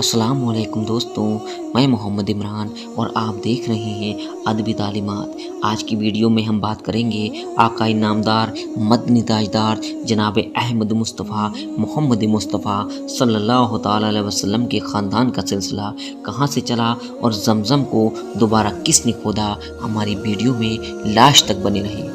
अस्सलाम वालेकुम दोस्तों, मैं मोहम्मद इमरान और आप देख रहे हैं अदबी तालीमात। आज की वीडियो में हम बात करेंगे आका नामदार मदनी ताजदार जनाब अहमद मुस्तफ़ा मोहम्मद मुस्तफ़ा सल्लल्लाहु ताला अलैहि वसल्लम के ख़ानदान का सिलसिला कहाँ से चला और जमज़म को दोबारा किसने खोदा। हमारी वीडियो में लास्ट तक बने रहें।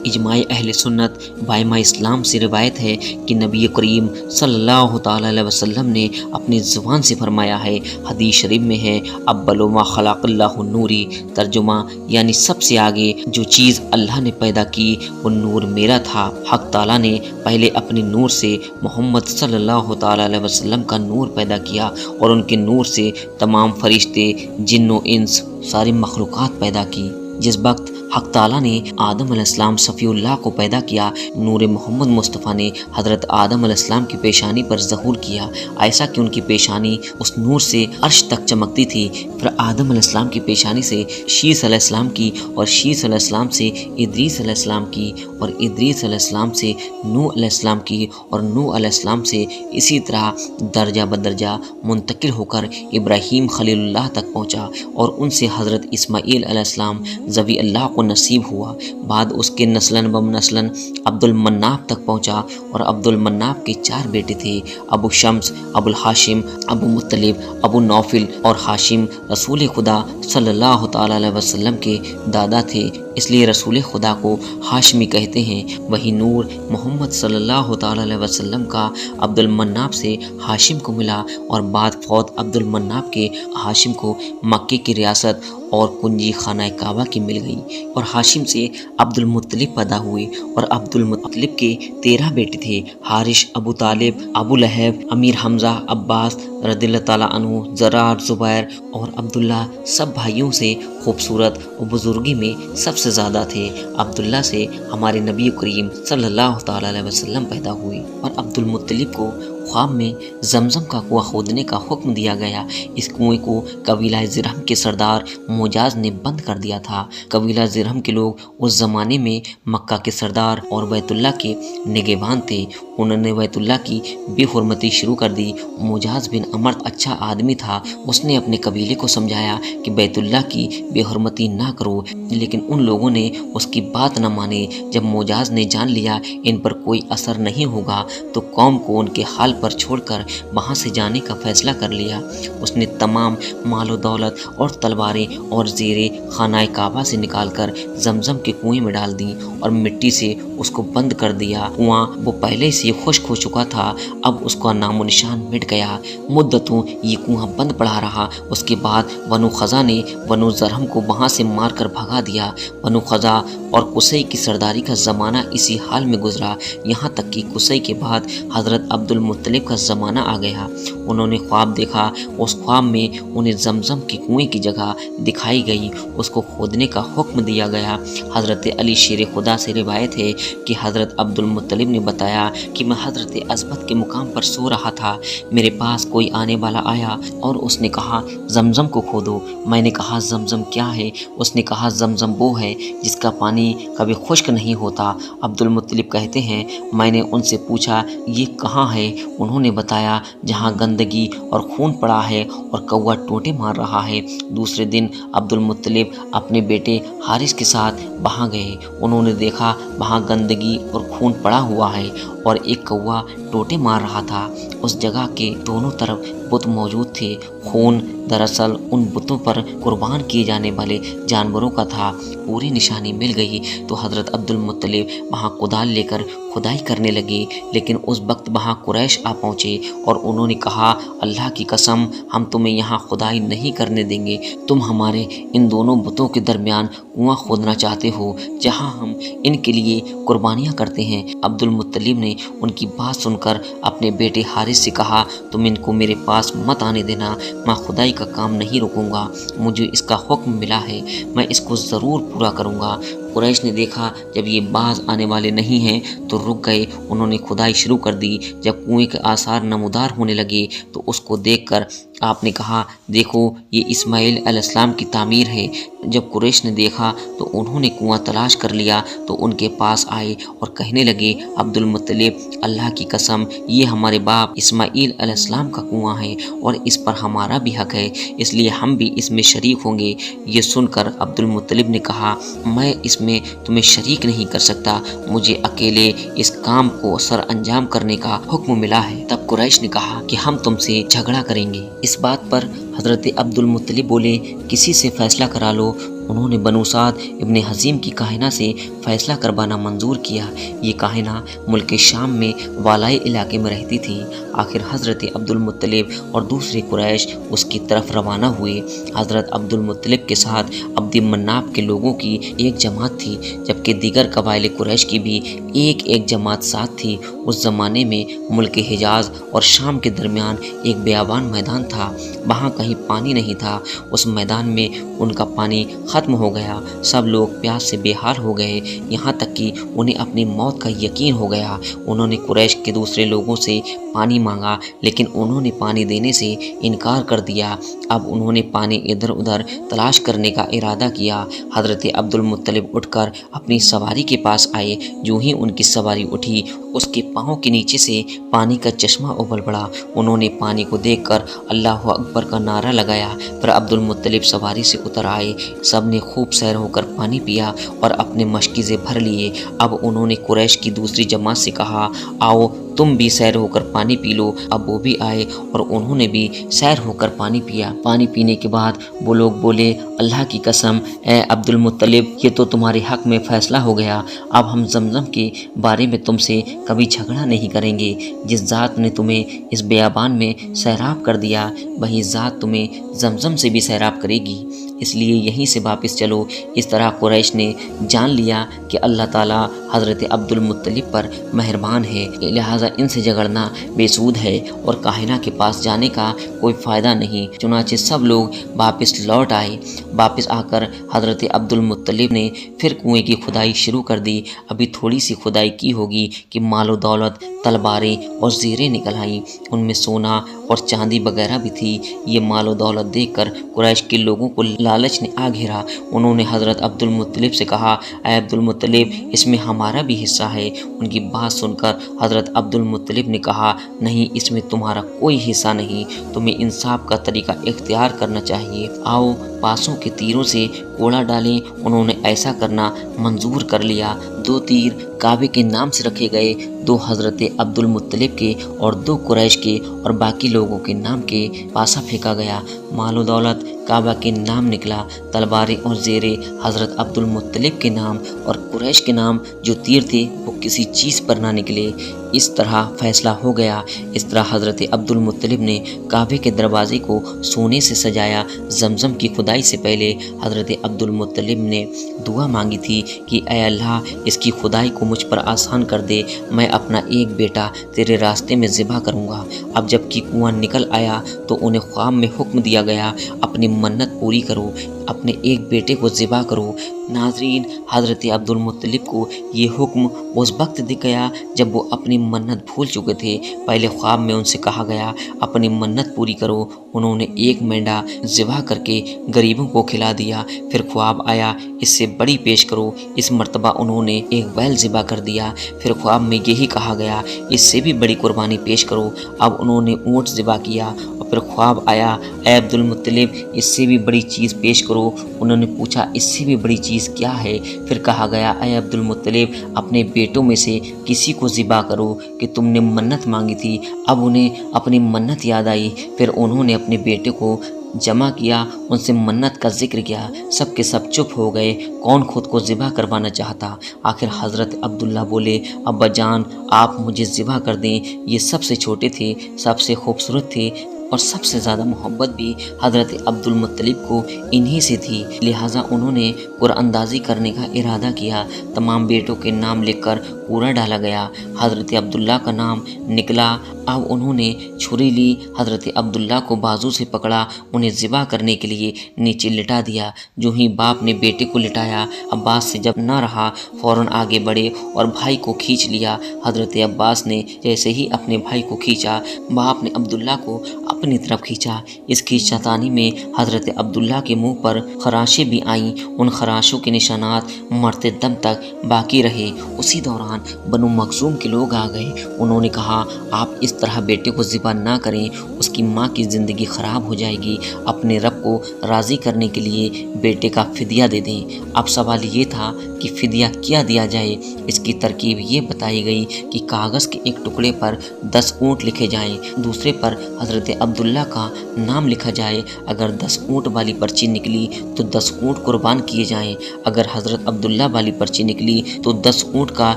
इजमाए अहले सुन्नत बाइमा इस्लाम से रिवायत है कि नबी करीम सल्लल्लाहु ताला अलैहि वसल्लम ने अपनी ज़ुबान से फरमाया है, हदीस शरीफ में है, अव्वलु मा खलक़ल्लाहु नूरी, तर्जुमा यानी सबसे आगे जो चीज़ अल्लाह ने पैदा की वो नूर मेरा था। हक ताला ने पहले अपने नूर से मोहम्मद सल्लल्लाहु ताला अलैहि वसल्लम का नूर पैदा किया और उनके नूर से तमाम फरिश्ते जिन्नो इंस सारी मखलूक़ात पैदा की। जिस वक्त हक ताला ने आदम अलैहिस्सलाम सफ़ीउल्लाह को पैदा किया, नूर मोहम्मद मुस्तफ़ा ने हज़रत आदम अलैहिस्सलाम की पेशानी पर ज़हूर किया, ऐसा कि उनकी पेशानी उस नूर से अर्श तक चमकती थी। फिर आदम अलैहिस्सलाम की पेशानी से शीस अलैहिस्सलाम की और शीस अलैहिस्सलाम से इदरीस अलैहिस्सलाम की और इदरीस अलैहिस्सलाम से नूह अलैहिस्सलाम की और नूह अलैहिस्सलाम से इसी तरह दर्जा बदर्जा मुंतकिल होकर इब्राहीम खलीलुल्लाह तक पहुँचा और उनसे हज़रत इस्माईल अलैहिस्सलाम ज़वी अल्लाह को नसीब हुआ। बाद उसके नस्लन बम नस्लन अब्दुल मन्नाफ तक पहुँचा और अब्दुल मन्नाफ के 4 बेटे थे, अबू शम्स, अबुल हाशिम, अबू मुत्तलिब, अबू नौफिल और हाशिम रसूल खुदा सल्लल्लाहु ताला अलैहि वसल्लम के दादा थे, इसलिए रसूल खुदा को हाशमी कहते हैं। वही नूर मोहम्मद सल्लल्लाहु ताला अलैहि वसल्लम का अब्दुल मन्नाफ से हाशिम को मिला और बाद फौत अब्दुल मन्नाफ के हाशिम को मक्के की रियासत और कुंजी खाना काबा की मिल गई और हाशिम से अब्दुल मुत्तलिब पैदा हुए और अब्दुल मुत्तलिब के 13 बेटे थे, हारिश, अबू तालिब, अबू लहब, अमीर हमज़ा, अब्बास रदिल्लाहु ताला अन्हु, ज़रार, ज़ुबैर और अब्दुल्ला सब भाइयों से खूबसूरत और बुजुर्गी में सबसे ज़्यादा थे। अब्दुल्ला से हमारे नबी करीम सल्लल्लाहु ताला अलैहि वसल्लम पैदा हुए और अब्दुल मुत्तलिब को ख्वाब में जमज़म का कुआं खोदने का हुक्म दिया गया। इस कुएं को कबीला ज़िरहम के सरदार मोजाज ने बंद कर दिया था। कबीला ज़िरहम के लोग उस ज़माने में मक्का के सरदार और बैतुल्ला के निगहबान थे। उन्होंने बैतुल्ला की बेहुरमती शुरू कर दी। मोजाज बिन अमर अच्छा आदमी था, उसने अपने कबीले को समझाया कि बैतुल्ला की बेहुरमती ना करो, लेकिन उन लोगों ने उसकी बात न मानी। जब मोजाज ने जान लिया इन पर कोई असर नहीं होगा तो कौम को उनके हाल पर छोड़कर वहाँ से जाने का फैसला कर लिया। उसने तमाम मालो दौलत और तलवारें और ज़ेरे खानाए काबा से निकालकर जमज़म के कुएं में डाल दी और मिट्टी से उसको बंद कर दिया। कुआं वो पहले से खुश्क हो चुका था, अब उसका नामो निशान मिट गया। मुद्दतों ये कुआं बंद पड़ा रहा। उसके बाद बनु खज़ा ने बनु ज़रहम को वहाँ से मार कर भगा दिया। बनु खज़ा और कुसै की सरदारी का ज़माना इसी हाल में गुजरा, यहाँ तक कि कुसै के बाद हज़रत अब्दुल मुत्तलिब का ज़माना आ गया। उन्होंने ख्वाब देखा, उस ख्वाब में उन्हें जमज़म के कुएं की जगह दिखाई गई, उसको खोदने का हुक्म दिया गया। हज़रत अली शेर खुदा से रिवायत है कि हज़रत अब्दुल मुत्तलिब ने बताया कि मैं हज़रत अज़बत के मुकाम पर सो रहा था, मेरे पास कोई आने वाला आया और उसने कहा जमज़म को खोदो। मैंने कहा जमज़म क्या है? उसने कहा जमज़म वो है जिसका पानी कभी खुश्क नहीं होता। अब्दुल मुत्तलिब कहते हैं, मैंने उनसे पूछा ये कहाँ है? उन्होंने बताया जहाँ गंदगी और खून पड़ा है और कौवा टोटे मार रहा है। दूसरे दिन अब्दुल मुत्तलिब अपने बेटे हारिस के साथ वहाँ गए। उन्होंने देखा वहाँ गंदगी और खून पड़ा हुआ है और एक कौवा टोटे मार रहा था। उस जगह के दोनों तरफ बुत मौजूद थे। खून दरअसल उन बुतों पर कुर्बान किए जाने वाले जानवरों का था। पूरी निशानी मिल गई तो हज़रत अब्दुल मुत्तलिब वहाँ कुदाल लेकर खुदाई करने लगे, लेकिन उस वक्त वहाँ कुरैश आ पहुँचे और उन्होंने कहा अल्लाह की कसम हम तुम्हें यहाँ खुदाई नहीं करने देंगे। तुम हमारे इन दोनों बुतों के दरमियान कुआं खोदना चाहते हो जहाँ हम इनके लिए कुर्बानियाँ करते हैं। अब्दुल मुत्तलिब ने उनकी बात सुनकर अपने बेटे हारिस से कहा तुम इनको मेरे पास मत आने देना, मैं खुदाई का काम नहीं रोकूंगा, मुझे इसका हुक्म मिला है, मैं इसको ज़रूर पूरा करूंगा। कुरैश ने देखा जब ये बाज आने वाले नहीं हैं तो रुक गए। उन्होंने खुदाई शुरू कर दी। जब कुएं के आसार नमूदार होने लगे तो उसको देखकर आपने कहा, देखो ये इस्माइल अलैहिस्सलाम की तामीर है। जब कुरैश ने देखा तो उन्होंने कुआं तलाश कर लिया तो उनके पास आए और कहने लगे, अब्दुल मुत्तलिब, अल्लाह की कसम ये हमारे बाप इस्माइल अलैहिस्सलाम का कुआं है और इस पर हमारा भी हक है, इसलिए हम भी इसमें शरीक होंगे। ये सुनकर अब्दुल मुत्तलिब ने कहा, मैं इसमें तुम्हें शरीक नहीं कर सकता, मुझे अकेले इस काम को सर अंजाम करने का हुक्म मिला है। तब कुरैश ने कहा कि हम तुमसे झगड़ा करेंगे। इस बात पर हज़रत अब्दुल मुत्तलिब बोले, किसी से फैसला करा लो। उन्होंने बनु साद इब्ने हज़ीम की काहिना से फ़ैसला करवाना मंजूर किया। ये काहिना मुल्क शाम में वालाई इलाके में रहती थी। आखिर हज़रत अब्दुल मुत्तलिब और दूसरे कुरैश उसकी तरफ रवाना हुए। हज़रत अब्दुल मुत्तलिब के साथ अब्दी मन्नाफ के लोगों की एक जमात थी, जबकि दीगर कबाइल कुरैश की भी एक जमात साथ थी। उस ज़माने में मुल्क हिजाज और शाम के दरमियान एक बेयाबान मैदान था। वहाँ कहीं पानी नहीं था। उस मैदान में उनका पानी ख़त्म हो गया। सब लोग प्यास से बेहाल हो गए, यहाँ तक कि उन्हें अपनी मौत का यकीन हो गया। उन्होंने कुरैश के दूसरे लोगों से पानी मांगा, लेकिन उन्होंने पानी देने से इनकार कर दिया। अब उन्होंने पानी इधर उधर तलाश करने का इरादा किया। हज़रत अब्दुल मुत्तलिब उठकर अपनी सवारी के पास आए। यूं ही उनकी सवारी उठी, उसके पाँव के नीचे से पानी का चश्मा उबल पड़ा। उन्होंने पानी को देखकर अल्लाह अकबर का नारा लगाया। फिर अब्दुल मुत्तलिब सवारी से उतर आए। सब ने खूब सैर होकर पानी पिया और अपने मशकीज़े भर लिए। अब उन्होंने कुरैश की दूसरी जमात से कहा, आओ तुम भी सैर होकर पानी पी लो। अब वो भी आए और उन्होंने भी सैर होकर पानी पिया। पानी पीने के बाद वो लोग बोले, अल्लाह की कसम ए अब्दुल मुत्तलिब, ये तो तुम्हारे हक़ में फ़ैसला हो गया। अब हम जमज़म के बारे में तुमसे कभी झगड़ा नहीं करेंगे। जिस ज़ात ने तुम्हें इस बेयाबान में सैराब कर दिया, वही ज़ात तुम्हें जमज़म से भी सैराब करेगी, इसलिए यहीं से वापस चलो। इस तरह कुरैश ने जान लिया कि अल्लाह ताला हज़रत अब्दुल मुत्तलिब पर मेहरबान है, लिहाजा इनसे झगड़ना बेसूद है और काहिना के पास जाने का कोई फ़ायदा नहीं। चुनांचे सब लोग वापस लौट आए। वापस आकर हज़रत अब्दुल मुत्तलिब ने फिर कुएं की खुदाई शुरू कर दी। अभी थोड़ी सी खुदाई की होगी कि मालो दौलत, तलवारें और ज़ेरें निकल आईं। उनमें सोना और चांदी वगैरह भी थी। ये मालो दौलत देखकर कुरैश के लोगों को लालच ने आ घेरा। उन्होंने हज़रत अब्दुल मुत्तलिब से कहा, ऐ अब्दुल मुत्तलिब, इसमें हमारा भी हिस्सा है। उनकी बात सुनकर हज़रत अब्दुल मुत्तलिब ने कहा, नहीं, इसमें तुम्हारा कोई हिस्सा नहीं, तुम्हें इंसाफ का तरीका इख्तियार करना चाहिए। आओ पासों के तीरों से कोड़ा डालें। उन्होंने ऐसा करना मंजूर कर लिया। 2 तीर काबे के नाम से रखे गए, 2 हज़रत अब्दुल मुत्तलिब के और 2 कुरैश के और बाकी लोगों के नाम के पासा फेंका गया। मालो दौलत काबा के नाम निकला, तलवारें और ज़ेरे हज़रत अब्दुल मुत्तलिब के नाम और कुरैश के नाम जो तीर थे वो किसी चीज़ पर ना निकले। इस तरह फ़ैसला हो गया। इस तरह हज़रत अब्दुल मुत्तलिब ने काबे के दरवाज़े को सोने से सजाया। जमज़म की खुदाई से पहले हज़रत अब्दुल मुत्तलिब ने दुआ मांगी थी कि ऐ अल्लाह, इसकी खुदाई को मुझ पर आसान कर दे। मैं अपना एक बेटा तेरे रास्ते में ज़िबा करूँगा। अब जबकि कुआं निकल आया तो उन्हें ख्वाब में हुक्म दिया गया, अपनी मन्नत पूरी करो, अपने एक बेटे को ज़िबा करो। नाज़रीन, हज़रत अब्दुल मुत्तलिब को ये हुक्म उस वक्त दिख गया जब वो अपनी मन्नत भूल चुके थे। पहले ख्वाब में उनसे कहा गया, अपनी मन्नत पूरी करो। उन्होंने एक मेंढा ज़िबा करके गरीबों को खिला दिया। फिर ख्वाब आया, इससे बड़ी पेश करो। इस मर्तबा उन्होंने एक बैल ज़िबा कर दिया। फिर ख्वाब में यही कहा गया, इससे भी बड़ी कुर्बानी पेश करो। अब उन्होंने ऊँट ज़िबा किया और फिर ख्वाब आया, ऐ अब्दुल मुत्तलिब, इससे भी बड़ी चीज़ पेश करो। उन्होंने पूछा, इससे भी बड़ी चीज़ क्या है? फिर कहा गया, ऐ अब्दुल मुत्तलिब, अपने बेटों में से किसी को ज़िबा करो कि तुमने मन्नत मांगी थी। अब उन्हें अपनी मन्नत याद आई। फिर उन्होंने अपने बेटे को जमा किया, उनसे मन्नत का जिक्र किया। सब के सब चुप हो गए। कौन खुद को ज़िबा करवाना चाहता? आखिर हज़रत अब्दुल्ला बोले, अब्बा जान, आप मुझे ज़िबा कर दें। ये सबसे छोटे थे, सबसे खूबसूरत थे और सबसे ज़्यादा मोहब्बत भी हज़रत अब्दुल मुत्तलिब को इन्हीं से थी। लिहाजा उन्होंने कुरअंदाज़ी करने का इरादा किया। तमाम बेटों के नाम लिखकर पूरा डाला गया। हज़रत अब्दुल्ला का नाम निकला। अब उन्होंने छुरी ली, हज़रत अब्दुल्ला को बाजू से पकड़ा, उन्हें ज़िबा करने के लिए नीचे लिटा दिया। जो ही बाप ने बेटे को लिटाया, अब्बास से जब न रहा फ़ौरन आगे बढ़े और भाई को खींच लिया। हज़रत अब्बास ने जैसे ही अपने भाई को खींचा, बाप ने अब्दुल्ला को अपनी तरफ खींचा। इस खींचातानी में हज़रत अब्दुल्ला के मुंह पर खराशें भी आईं। उन खराशों के निशानात मरते दम तक बाकी रहे। उसी दौरान बनु मखज़ूम के लोग आ गए। उन्होंने कहा, आप इस तरह बेटे को ज़िबा ना करें, उसकी माँ की ज़िंदगी ख़राब हो जाएगी। अपने रब को राज़ी करने के लिए बेटे का फ़िदिया दे दें। अब सवाल ये था कि फ़िदिया क्या दिया जाए। इसकी तरकीब ये बताई गई कि कागज़ के एक टुकड़े पर 10 ऊँट लिखे जाएं, दूसरे पर हज़रत अब्दुल्ला का नाम लिखा जाए। अगर 10 ऊँट वाली पर्ची निकली तो 10 ऊँट कुर्बान किए जाएं। अगर हज़रत अब्दुल्ला वाली पर्ची निकली तो 10 ऊँट का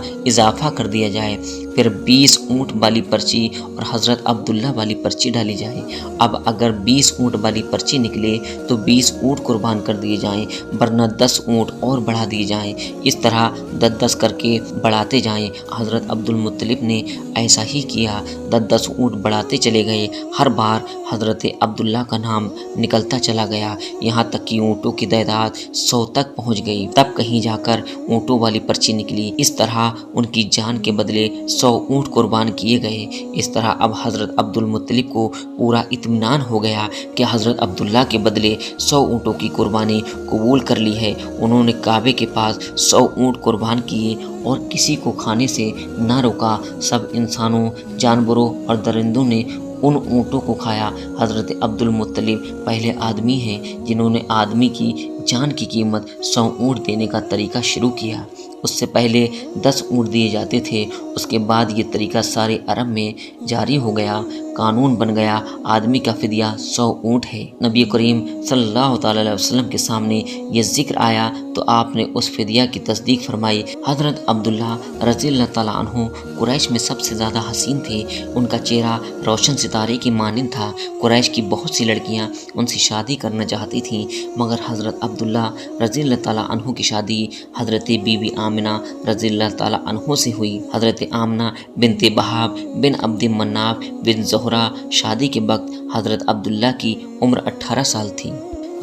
इजाफा कर दिया जाए। फिर 20 ऊँट वाली पर्ची और हज़रत अब्दुल्ला वाली पर्ची डाली जाए। अब अगर 20 ऊँट वाली पर्ची निकले तो 20 ऊँट कुर्बान कर दिए जाएं, वरना 10 ऊँट और बढ़ा दिए जाएं। इस तरह 10-10 करके बढ़ाते जाएं। हज़रत अब्दुल मुत्तलिब ने ऐसा ही किया। 10-10 ऊँट बढ़ाते चले गए। हर बार हज़रत अब्दुल्ला का नाम निकलता चला गया, यहाँ तक कि ऊँटों की तादाद 100 तक पहुँच गई। तब कहीं जाकर ऊँटों वाली पर्ची निकली। इस तरह उनकी जान के बदले 100 ऊँट कुर्बान किए गए। इस तरह अब हज़रत अब्दुल मुत्तलिब को पूरा इत्मीनान हो गया कि हज़रत अब्दुल्ला के बदले 100 ऊँटों की कुर्बानी कबूल कर ली है। उन्होंने काबे के पास 100 ऊँट कुर्बान किए और किसी को खाने से न रोका। सब इंसानों, जानवरों और दरिंदों ने उन ऊँटों को खाया। हज़रत अब्दुल मुत्तलिब पहले आदमी हैं जिन्होंने आदमी की जान की कीमत 100 ऊँट देने का तरीका शुरू किया। उससे पहले 10 ऊँट दिए जाते थे। उसके बाद ये तरीका सारे अरब में जारी हो गया, कानून बन गया। आदमी का फ़िदिया 100 ऊँट है। नबी करीम सल्लल्लाहु अलैहि वसल्लम के सामने ये ज़िक्र आया तो आपने उस फ़िदिया की तस्दीक फरमाई। हज़रत अब्दुल्ला रज़ियल्लाहु ताला अन्हु कुरैश में सबसे ज़्यादा हसीन थे। उनका चेहरा रोशन सितारे की मानिंद था। कुरैश की बहुत सी लड़कियाँ उनसे शादी करना चाहती थीं, मगर हज़रत अब्दुल्ला रज़ियल्लाहु ताला अन्हु की शादी हज़रत बीबी आमिना रज़ियल्लाहु ताला अन्हु से हुई। हज़रत आमिना बिनते बहाब बिन अब्द मन्नाफ बिन ज़ोहरा शादी के वक्त हज़रत अब्दुल्ला की उम्र 18 साल थी।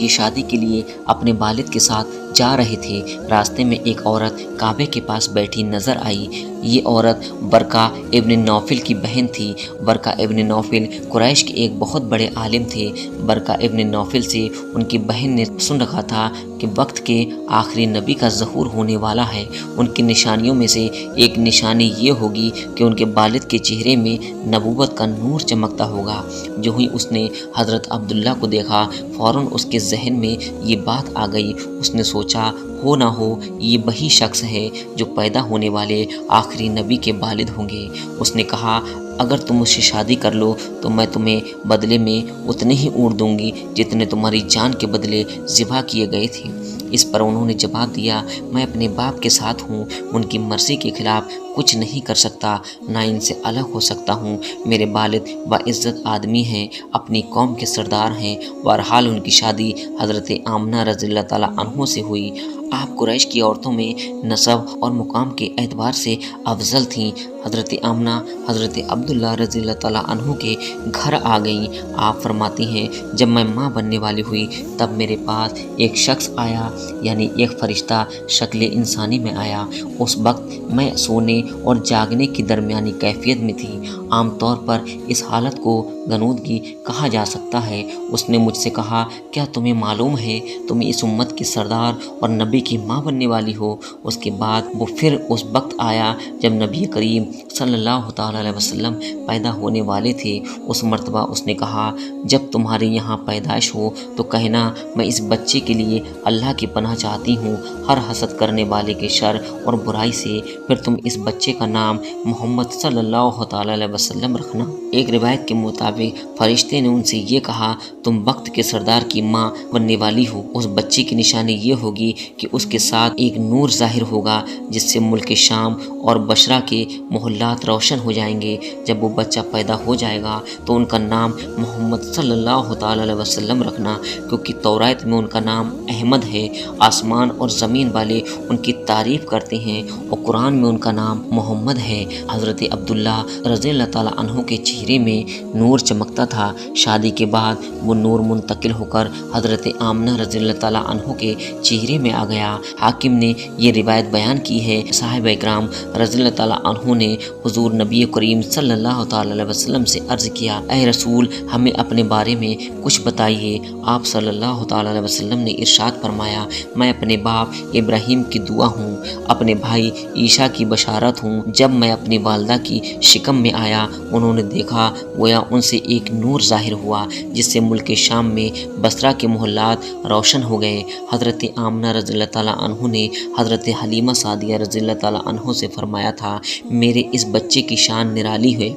ये शादी के लिए अपने वालिद के साथ जा रहे थे। रास्ते में एक औरत काबे के पास बैठी नज़र आई। ये औरत बरका इब्न नौफिल की बहन थी। बरका इब्न नौफिल कुरैश के एक बहुत बड़े आलिम थे। बरका इब्न नौफिल से उनकी बहन ने सुन रखा था कि वक्त के आखिरी नबी का ज़हूर होने वाला है। उनकी निशानियों में से एक निशानी ये होगी कि उनके वालिद के चेहरे में नबूवत का नूर चमकता होगा। जो ही उसने हज़रत अब्दुल्ला को देखा, फ़ौरन उसके जहन में ये बात आ गई। उसने सोचा, हो ना हो ये वही शख्स है जो पैदा होने वाले आखिरी नबी के वालिद होंगे। उसने कहा, अगर तुम मुझसे शादी कर लो तो मैं तुम्हें बदले में उतने ही ऊँट दूंगी जितने तुम्हारी जान के बदले ज़िबा किए गए थे। इस पर उन्होंने जवाब दिया, मैं अपने बाप के साथ हूँ, उनकी मर्ज़ी के खिलाफ़ कुछ नहीं कर सकता, ना इनसे अलग हो सकता हूँ। मेरे वालिद बाइज़्ज़त आदमी हैं, अपनी कौम के सरदार हैं। बहरहाल उनकी शादी हज़रत आमिना रज़ियल्लाहु ताला अन्हु से हुई। आप कुरैश की औरतों में नसब और मुकाम के एतबार से अफजल थीं। हज़रत आमिना हज़रत अब्दुल्ला रज़ियल्लाहु ताला अन्हु के घर आ गईं। आप फरमाती हैं, जब मैं माँ बनने वाली हुई तब मेरे पास एक शख्स आया, यानी एक फ़रिश्ता शक्ल इंसानी में आया। उस वक्त मैं सोने और जागने की दरमियानी कैफियत में थी। आम तौर पर इस हालत को गनूदगी कहा जा सकता है। उसने मुझसे कहा, क्या तुम्हें मालूम है तुम इस उम्मत के सरदार और नबी की माँ बनने वाली हो। उसके बाद वो फिर उस वक्त आया जब नबी करीम सल्लल्लाहु अलैहि वसल्लम पैदा होने वाले थे। उस मर्तबा उसने कहा, जब तुम्हारे यहाँ पैदाइश हो तो कहना मैं इस बच्चे के लिए अल्लाह की पनाह चाहती हूँ, हर हसद करने वाले के शर और बुराई से। फिर तुम इस बच्चे का नाम मोहम्मद सल्लल्लाहु अलैहि वसल्लम रखना। एक रिवायत के मुताबिक फरिश्ते ने उनसे ये कहा, तुम वक्त के सरदार की माँ बनने वाली हो। उस बच्चे की निशानी ये होगी कि उसके साथ एक नूर ज़ाहिर होगा जिससे मुल्क शाम और बशरा के محلات روشن ہو جائیں گے۔ جب وہ بچہ پیدا ہو جائے گا تو ان کا نام محمد صلی اللہ تعالی علیہ وسلم رکھنا، کیونکہ تورات میں ان کا نام احمد ہے۔ آسمان اور زمین والے ان کی تعریف کرتے ہیں اور قرآن میں ان کا نام محمد ہے۔ حضرت عبداللہ رضی اللہ تعالیٰ عنہ کے چہرے میں نور چمکتا تھا۔ شادی کے بعد وہ نور منتقل ہو کر حضرت آمنہ رضی اللہ تعالیٰ عنہ کے چہرے میں آ گیا۔ حاکم نے یہ روایت بیان کی ہے، صحابہ اکرام رضی اللہ تعالیٰ عنہ نے حضور نبی کریم صلی اللہ تعالیٰ علیہ وسلم سے عرض کیا، اے رسول ہمیں اپنے بارے میں کچھ بتائیے۔ آپ صلی اللہ تعالیٰ علیہ وسلم نے ارشاد فرمایا، میں اپنے باپ ابراہیم کی دعا ہوں، اپنے بھائی عیسیٰ کی بشارت ہوں۔ جب میں اپنی والدہ کی شکم میں آیا، انہوں نے دیکھا گویا ان سے ایک نور ظاہر ہوا جس سے ملک شام میں بصرہ کے محلات روشن ہو گئے۔ حضرت آمنہ رضی اللہ تعالیٰ عنہ نے حضرت حلیمہ سعدیہ رضی اللہ تعالیٰ عنہ سے فرمایا تھا، میرے اس بچے کی شان نرالی ہے،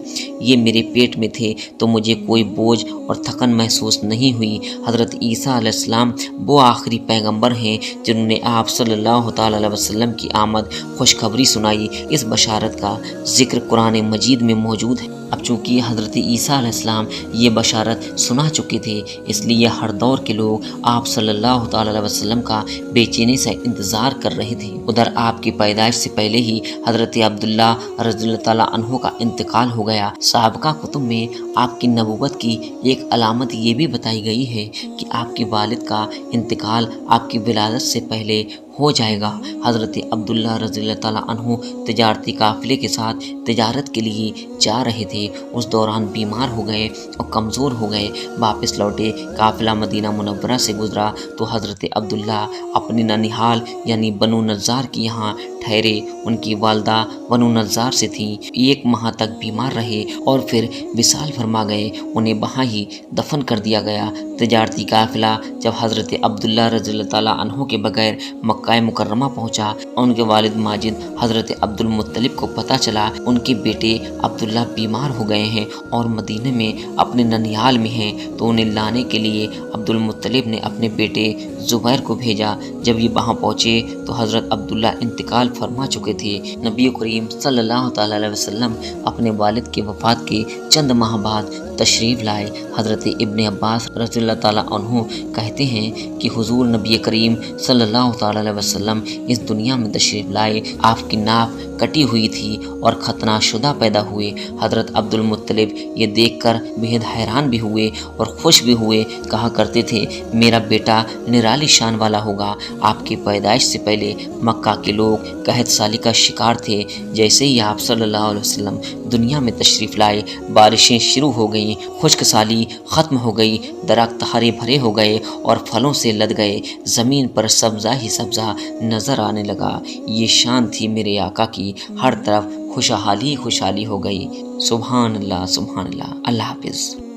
یہ میرے پیٹ میں تھے تو مجھے کوئی بوجھ اور تھکن محسوس نہیں ہوئی۔ حضرت عیسیٰ علیہ السلام وہ آخری پیغمبر ہیں جنہوں نے آپ صلی اللہ تعالیٰ علیہ وسلم کی آمد خوشخبری سنائی۔ اس بشارت کا ذکر قرآن مجید میں موجود ہے۔ اب چونکہ حضرت عیسیٰ علیہ السلام یہ بشارت سنا چکے تھے، اس لیے ہر دور کے لوگ آپ صلی اللہ تعالیٰ علیہ وسلم کا بے چینی سے انتظار کر رہے تھے۔ ادھر آپ کی پیدائش سے پہلے ہی حضرت عبداللہ رضی اللہ تعالیٰ عنہ کا انتقال ہو گیا۔ سابقہ کتب میں آپ کی نبوت کی ایک علامت یہ بھی بتائی گئی ہے کہ آپ کے والد کا انتقال آپ کی ولادت سے پہلے ہو جائے گا۔ حضرت عبداللہ رضی اللہ تعالیٰ عنہ تجارتی قافلے کے ساتھ تجارت کے لیے جا رہے تھے، اس دوران بیمار ہو گئے اور کمزور ہو گئے۔ واپس لوٹے، قافلہ مدینہ منورہ سے گزرا تو حضرت عبداللہ اپنے ننیحال یعنی بنو نجار کے یہاں ٹھہرے۔ ان کی والدہ بنو نجار سے تھیں، 1 ماہ تک بیمار رہے اور پھر وصال فرما گئے، انہیں وہاں ہی دفن کر دیا گیا۔ تجارتی قافلہ جب حضرت عبداللہ رضی اللہ تعالیٰ عنہ کے بغیر مکہ مکرمہ پہنچا، ان کے والد ماجد حضرت عبد المطلب کو پتہ چلا ان کے بیٹے عبداللہ بیمار ہو گئے ہیں اور مدینے میں اپنے ننیال میں ہیں، تو انہیں لانے کے لیے عبد المطلب نے اپنے بیٹے زبیر کو بھیجا۔ جب یہ وہاں پہنچے تو حضرت عبداللہ انتقال فرما چکے تھے۔ نبی کریم صلی اللہ تعالیٰ علیہ وسلم اپنے والد کی وفات کے چند ماہ بعد تشریف لائے۔ حضرت ابن عباس رضی اللہ تعالیٰ عنہ کہتے ہیں کہ حضور نبی کریم صلی اللہ تعالیٰ علیہ وسلم اس دنیا میں تشریف لائے، آپ کی ناف کٹی ہوئی تھی اور ختنہ شدہ پیدا ہوئے۔ حضرت عبد المطلب یہ دیکھ کر بہت حیران بھی ہوئے اور خوش بھی ہوئے، کہا کرتے تھے میرا بیٹا نرالی شان والا ہوگا۔ آپ کی پیدائش سے پہلے مکہ کے لوگ قحط سالی کا شکار تھے۔ جیسے ہی آپ صلی اللہ علیہ وسلم دنیا میں تشریف لائے، بارشیں شروع ہو گئیں، خشک سالی ختم ہو گئی، درخت ہرے بھرے ہو گئے اور پھلوں سے لد گئے، زمین پر سبزہ ہی سبزہ نظر آنے لگا۔ یہ شان تھی میرے آقا کی، ہر طرف خوشحالی خوشحالی ہو گئی۔ سبحان اللہ سبحان اللہ۔ اللہ حافظ۔